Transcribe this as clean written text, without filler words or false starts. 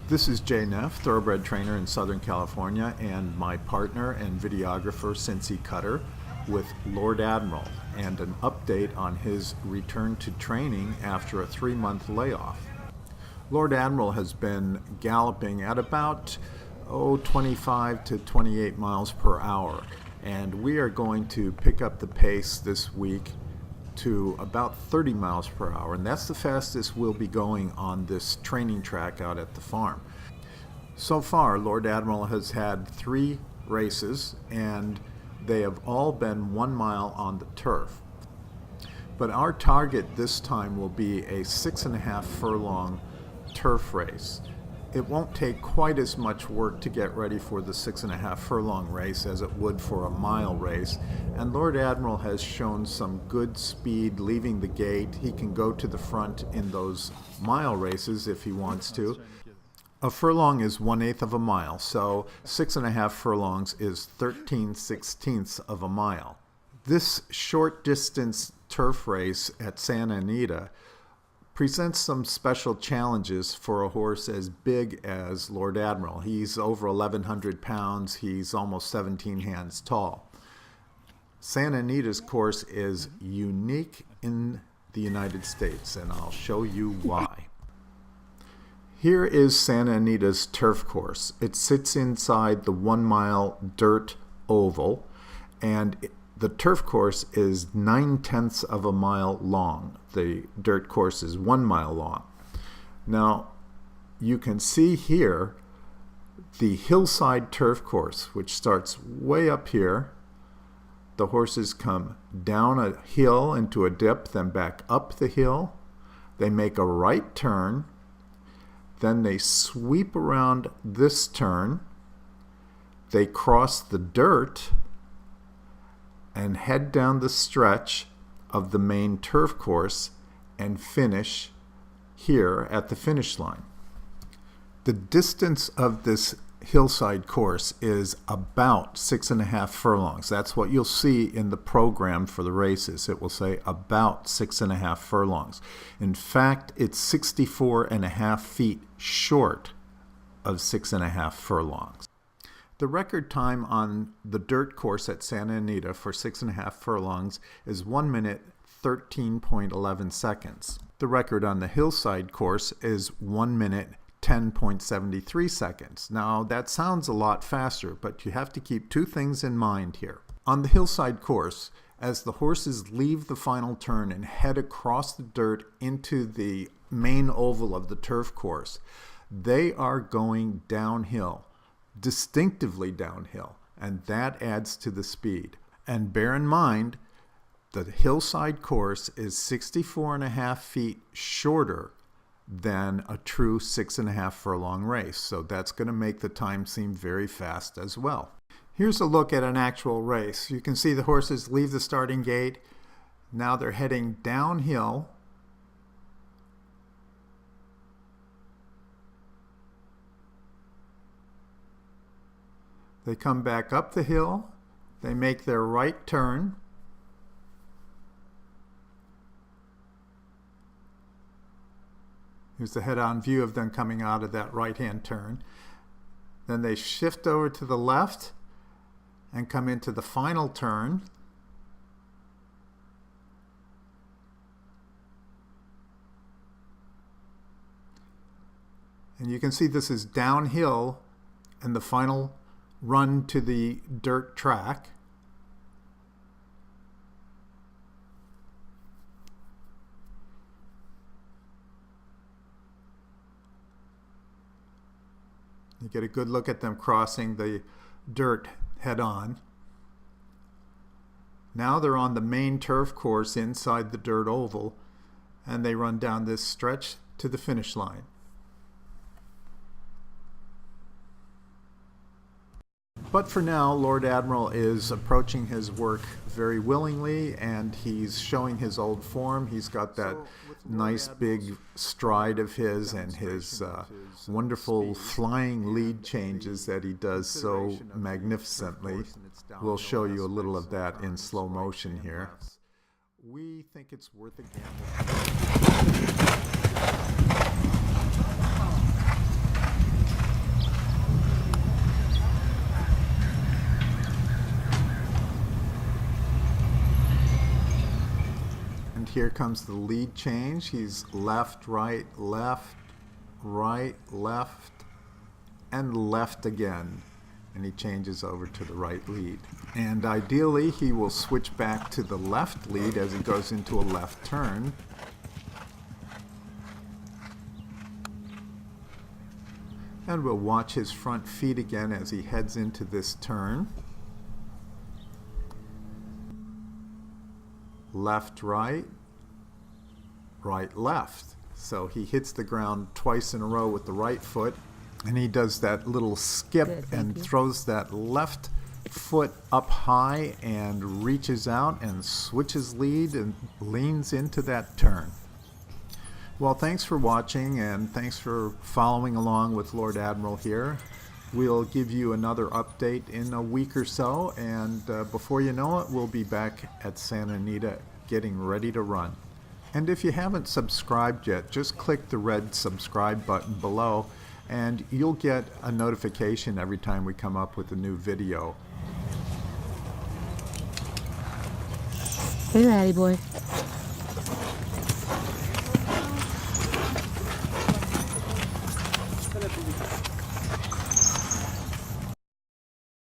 This is Nehf, thoroughbred trainer in Southern California, and my partner and videographer, Cincy Cutter, with Lord Admiral, and an update on his return to training after a 3-month layoff. Lord Admiral has been galloping at about 25 to 28 miles per hour, and we are going to pick up the pace this week to about 30 miles per hour, and that's the fastest we'll be going on this training track out at the farm. So far, Lord Admiral has had 3 races, and they have all been 1 mile on the turf. But our target this time will be a 6.5 furlong turf race. It won't take quite as much work to get ready for the 6.5 furlong race as it would for a mile race, and Lord Admiral has shown some good speed leaving the gate. He can go to the front in those mile races if he wants to. A furlong is 1/8 of a mile, so 6.5 furlongs is 13/16 of a mile. This short distance turf race at Santa Anita presents some special challenges for a horse as big as Lord Admiral. He's over 1,100 pounds. He's almost 17 hands tall. Santa Anita's course is unique in the United States, and I'll show you why. Here is Santa Anita's turf course. It sits inside the 1 mile dirt oval, and the turf course is 9/10 of a mile long. The dirt course is 1 mile long. Now, you can see here the Hillside turf course, which starts way up here. The horses come down a hill into a dip, then back up the hill. They make a right turn. Then they sweep around this turn. They cross the dirt and head down the stretch of the main turf course and finish here at the finish line. The distance of this Hillside course is about 6.5 furlongs. That's what you'll see in the program for the races. It will say about 6.5 furlongs. In fact, it's 64.5 feet short of 6.5 furlongs. The record time on the dirt course at Santa Anita for 6.5 furlongs is 1 minute 13.11 seconds. The record on the Hillside course is 1 minute 10.73 seconds. Now that sounds a lot faster, but you have to keep 2 things in mind here. On the Hillside course, as the horses leave the final turn and head across the dirt into the main oval of the turf course, they are going downhill. Distinctively downhill, and that adds to the speed. And bear in mind, the Hillside course is 64.5 feet shorter than a true 6.5 furlong race, so that's going to make the time seem very fast as well. Here's a look at an actual race. You can see the horses leave the starting gate. Now they're heading downhill. They come back up the hill, they make their right turn, here's the head-on view of them coming out of that right-hand turn. Then they shift over to the left and come into the final turn. And you can see this is downhill and the final run to the dirt track. You get a good look at them crossing the dirt head on. Now they're on the main turf course inside the dirt oval, and they run down this stretch to the finish line. But for now, Lord Admiral is approaching his work very willingly, and he's showing his old form. He's got that nice big stride of his and his wonderful flying lead changes that he does so magnificently. We'll show you a little of that in slow motion here. We think it's worth a gamble. And here comes the lead change. He's left, right, left, and left again. And he changes over to the right lead. And ideally, he will switch back to the left lead as he goes into a left turn. And we'll watch his front feet again as he heads into this turn. Left, right, right, left. So he hits the ground twice in a row with the right foot, and he does that little skip and throws that left foot up high and reaches out and switches lead and leans into that turn. Well, thanks for watching, and thanks for following along with Lord Admiral here. We'll give you another update in a week or so, and before you know it, we'll be back at Santa Anita getting ready to run. And if you haven't subscribed yet, just click the red subscribe button below, and you'll get a notification every time we come up with a new video. Hey, laddie boy.